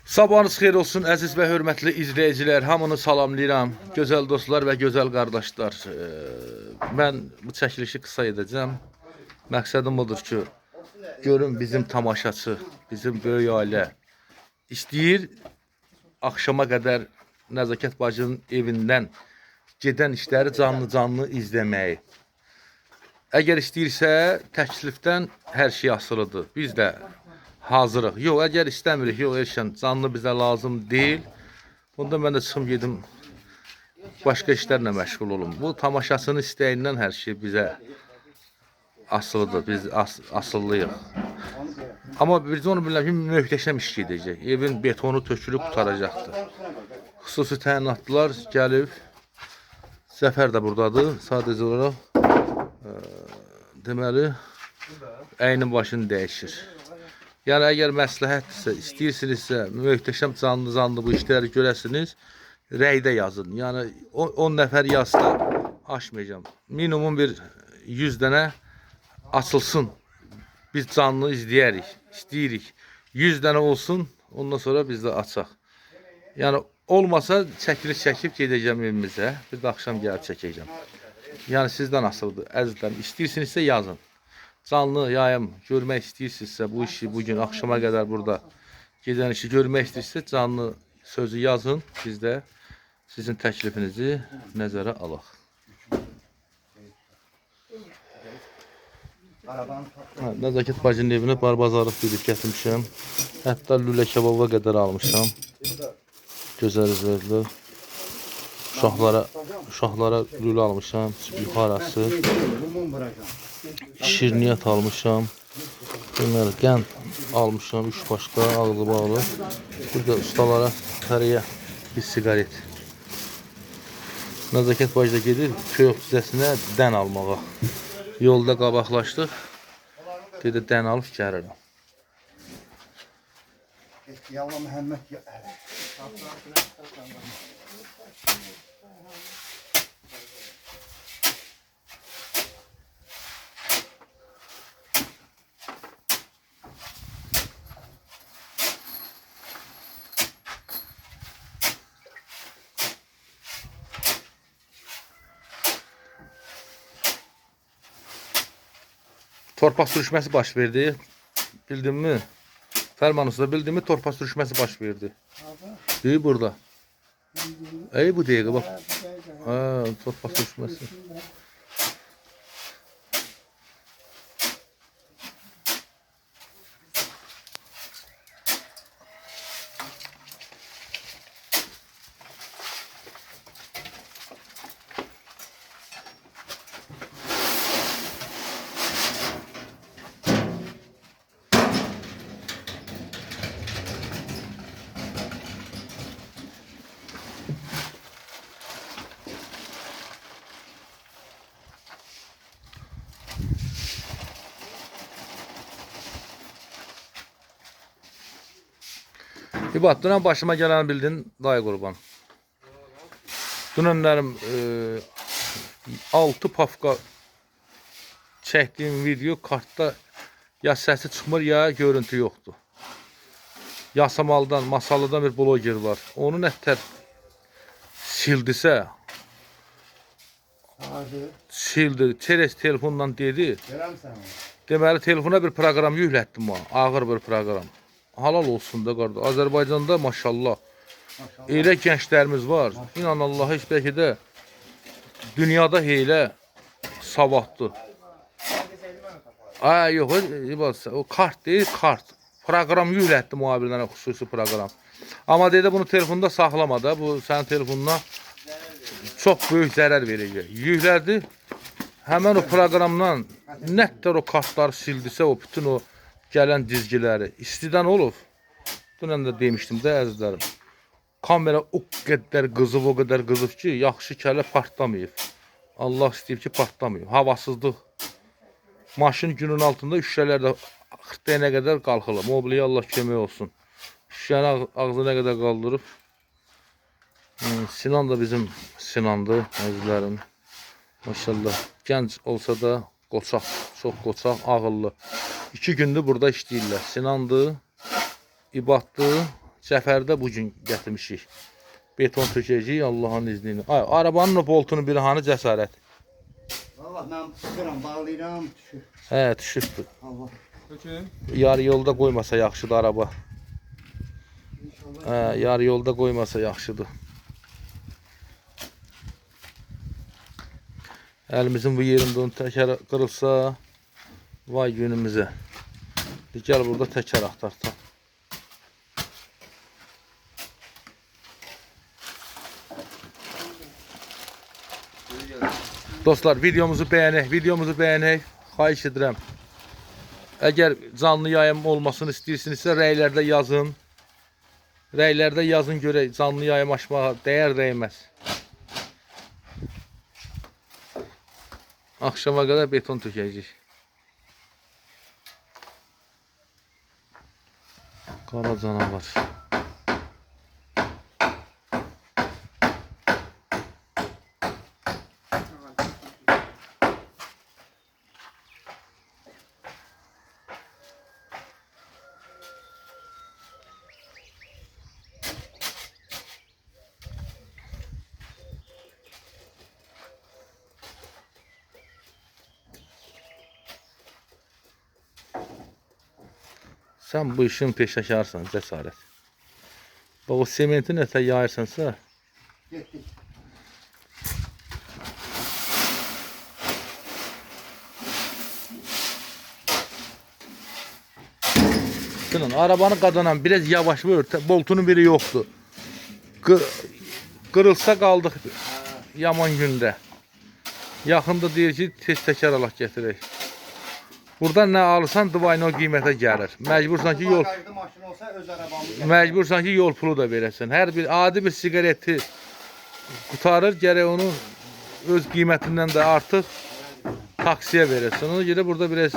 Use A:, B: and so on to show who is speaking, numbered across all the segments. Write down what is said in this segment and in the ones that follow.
A: Sabahınız xeyir olsun əziz və hörmətli izləyicilər. Hamını salamlayıram. Gözəl dostlar və gözəl qardaşlar. Mən bu çəkilişi qısa edəcəm. Məqsədim odur ki, görün bizim tamaşaçı, bizim böyük ailə istəyir axşama qədər Nəzakət bacının evindən gedən işləri canlı izləməyi. Əgər istəyirsə, təklifdən hər şey asılıdır. Biz də hazırıq. Yox, əgər istəmirik, yox, Elşən, canlı bizə lazım deyil. Bunda mən də çıxım gedim, başqa işlərlə məşğul olum. Bu tamaşasının istəyindən hər şey bizə asılıdır, biz asıllıyıq. Amma biz onu bilirəm ki, möhtəşəm iş gedəcək. Evin betonu tökülüb qutaracaqdır. Xüsusi təyinatlılar gəlib. Zəfər də buradadır. Sadəcə olaraq deməli, əynin başını dəyişir. Yəni, əgər məsləhətdirsə, istəyirsinizsə, möhtəşəm canlı bu işləri görəsiniz, rəydə yazın. Yəni, 10 nəfər yazsa aşmayacağım. Minimum bir 100 dənə açılsın. Biz canlı izləyərik, istəyirik. 100 dənə olsun, ondan sonra biz də açaq. Yəni, olmasa çəkiliş çəkib gedəcəm evimizə, bir də axşam gəlib çəkəcəm. Yəni, sizdən asılıdır, əzizlərim. İstəyirsinizsə yazın. Canlı yayım görmək istəyirsinizsə, bu işi bugün axşama qədər burada gedən işi görmək istəyirsinizsə, canlı sözü yazın. Biz də sizin təklifinizi nəzərə alaq. Nəzakət bacının evinə barbazarlıq bilib gətirmişəm. Hətta lülə kebaba qədər almışam. Gözəl izləyicilər. Uşaqlara lülə almışam, yuxarısı. Şirniyyat almışam. Bunları qənd almışam, 3 başqa ağlı bağlı. Burada ustalara hərəyə bir sigaret. Nəzakət bacıda gedir köy düzəsinə dən almağa. Yolda qabaqlaşdıq. Dedi dən alıb gəlirəm.
B: Yallah Məhəmməd
A: Torpaq sürüşməsi baş verdi. Bildin mi? Fərman usta bildin mi? Torpaq sürüşməsi baş verdi. Deyir burada. Ey bu dəqiqə bax. Ha, torpaq sürüşməsi. İbat, dünən başıma gələni bildin, dayı qurban. Dünənlərim 6 pafqa çəkdiyim video kartda ya səsi çıxmır, ya görüntü yoxdur. Yasamaldan, Masallıdan bir bloger var. Onu nətər sildisə, sildi, çerez telefonla dedi. Deməli, telefona bir proqram yüklətdim o, ağır bir proqram. Halal olsun da qardaş. Azərbaycanda maşallah elə gənclərimiz var. İnan Allah, heç bəlkə də dünyada elə savadlı. Ay yox, o kart deyil, kart. Proqram yüklətdim o abirlərə, xüsusi proqram. Amma dedi bunu telefonda saxlama da, bu sənin telefonuna çox böyük zərər verəcək. Yüklədi, həmən o proqramdan nətlər o kartları sildisə, o bütün o gələn dizgiləri istidən olub. Dünən də demişdim də əzizlərim. Kamera o qədər qızıb ki, yaxşı kələ partlamayıb. Allah istəyib ki, partlamayıb. Havasızlıq. Maşın günün altında şüşələr də 40 dənə qədər qalxılıb. Mobiliya Allah kömək olsun. Şüşəni ağzına qədər qaldırıb. Sinan da bizim Sinandır, əzizlərim. Maşallah. Gənc olsa da qoçaq, çox qoçaq, ağıllı. 2 gündür burada işləyirlər. Sinandır, İbatdır, Səfərdə bu gün gətirmişik. Beton tökəcəyik Allahın izni ilə. Ay, arabanın o boltunu bir hanı cəsarət.
B: Allah mən tuturam, bağlayıram, düşür.
A: Hə, düşübdür.
B: Allah.
A: Yarı yolda qoymasa yaxşıdır araba.
B: İnşallah.
A: Hə, yarı yolda qoymasa yaxşıdır. Əlimizin bu yerində onun təkər qırılsa, vay günümüzə. Gəl burada təkər axtartam. Dostlar, videomuzu bəyənək, xahiş edirəm. Əgər canlı yayım olmasını istəyirsinizsə, rəylərdə yazın. Rəylərdə yazın görək, canlı yayım açmağa dəyər dəyməz. Akşama kadar beton tökəcəyik. Qara canavar. Sen bu işin peşəkarsan, cəsarət. Bax, o sementi nətə yayırsansa,
B: Getdik.
A: arabanı qadanan biraz yavaş vur, boltunun biri yoxdur. Qırılsa qaldıq yaman gündə. Yaxında deyir ki, tez təkər alaq gətirək. Buradan nə alırsan, divayına o qiymətə gəlir. Məcbursan ki,
B: Bagajlı maşın olsa öz arabamı
A: məcbursan ki, yol pulu da verəsən. Hər bir adi bir siqareti qutarır, gərək onu öz qiymətindən də artıq taksiyə verəsən. Ona görə burada biraz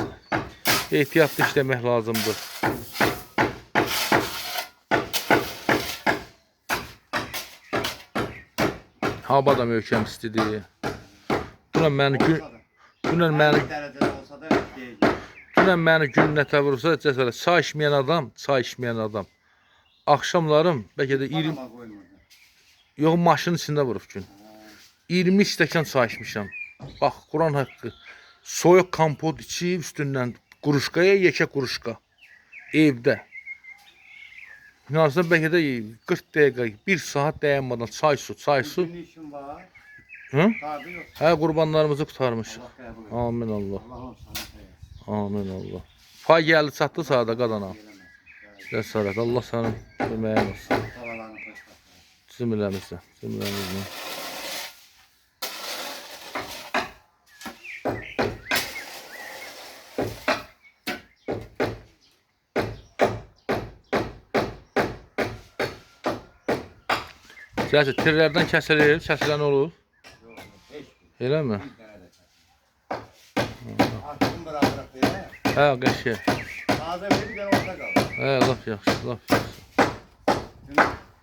A: ehtiyatlı işləmək lazımdır. Hava da möhkəm istidir. Dünən məni gün nətə vursa, cəsarət, çay içməyən adam. Axşamlarım, bəlkə də 20... Yox, maşının içində vurub gün. 20 stəkan çay içmişəm. Bax, Quran haqqı. Soyuq kompot içib, üstündən quruşqaya, yekə quruşqa. Evdə. Yarısın, bəlkə də 40 dəqiqə, 1 saat dayanmadan çay su.
B: Günün işim var.
A: Hı?
B: Qardı yox.
A: Hə, qurbanlarımızı qutarmışıq. Amin Allah.
B: Allah'ım sana xeyir.
A: Amin Allah. Pay gəldi çatdı sağda qadana. Cəsarət. Allah sənin köməyin olsun.
B: Havalarını xoş baxın.
A: Cümləmizdə. Cəsarət, tirlərdən kəsilir, kəsilən olur. Elə mi?
B: Açdım bırakırıq deyə.
A: Hə, qəşəng.
B: Taze bir də orada qalır.
A: Hə, laf yaxşı, laf yaxşı.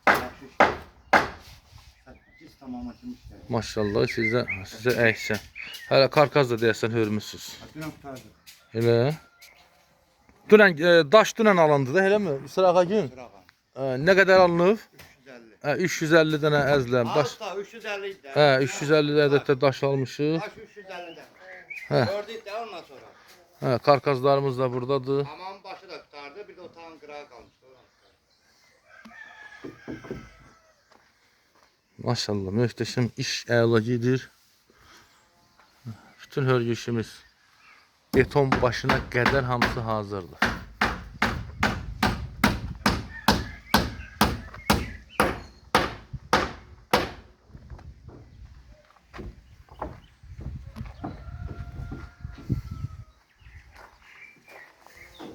B: Yaxşı iş. Biz tamam açmışlar.
A: Maşallah, sizə əksən. Hələ karkaz da deyəsən hörmüsüz.
B: Dünən qutardı.
A: Elə. Dünən, daş dünən alındı da, elə mi? İsraqa gün.
B: Sırağa.
A: Nə qədər alınıb?
B: 350.
A: Hə, 350 dənə əzləm. Daş.
B: Altta 350 idi.
A: Hə, 350 ədəddə daş almışıq.
B: Daş 350'de.
A: Hə.
B: Gördük de ondan sonra.
A: Hə, karkazlarımız da buradadır.
B: Hamamın başı da tutardı. Bir de otağın kırağı kalmıştı.
A: Maşallah, möhtəşəm iş əla gedir. Bütün hörgü işimiz beton başına qədər hamısı hazırdır.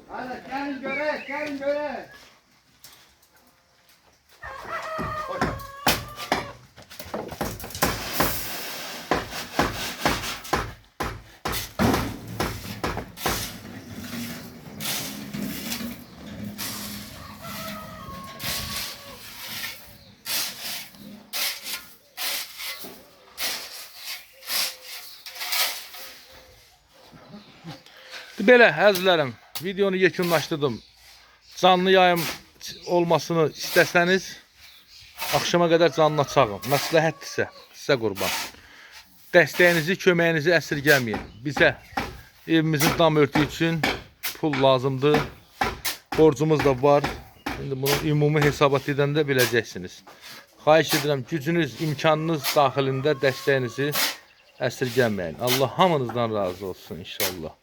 B: Hadi gelin göre, gelin göre. Hoş.
A: Belə əzizlərim, videonu yekunlaşdırdım. Canlı yayım olmasını istəsəniz, axşama qədər canına çağın. Məsləhətdirsə, sizə qurban. Dəstəyinizi, köməyinizi əsirgəməyin. Bizə evimizin dam örtüyü üçün pul lazımdır. Borcumuz da var. İndi bunu ümumi hesabat edəndə biləcəksiniz. Xahiş edirəm, gücünüz, imkanınız daxilində dəstəyinizi əsirgəməyin. Allah hamınızdan razı olsun inşallah.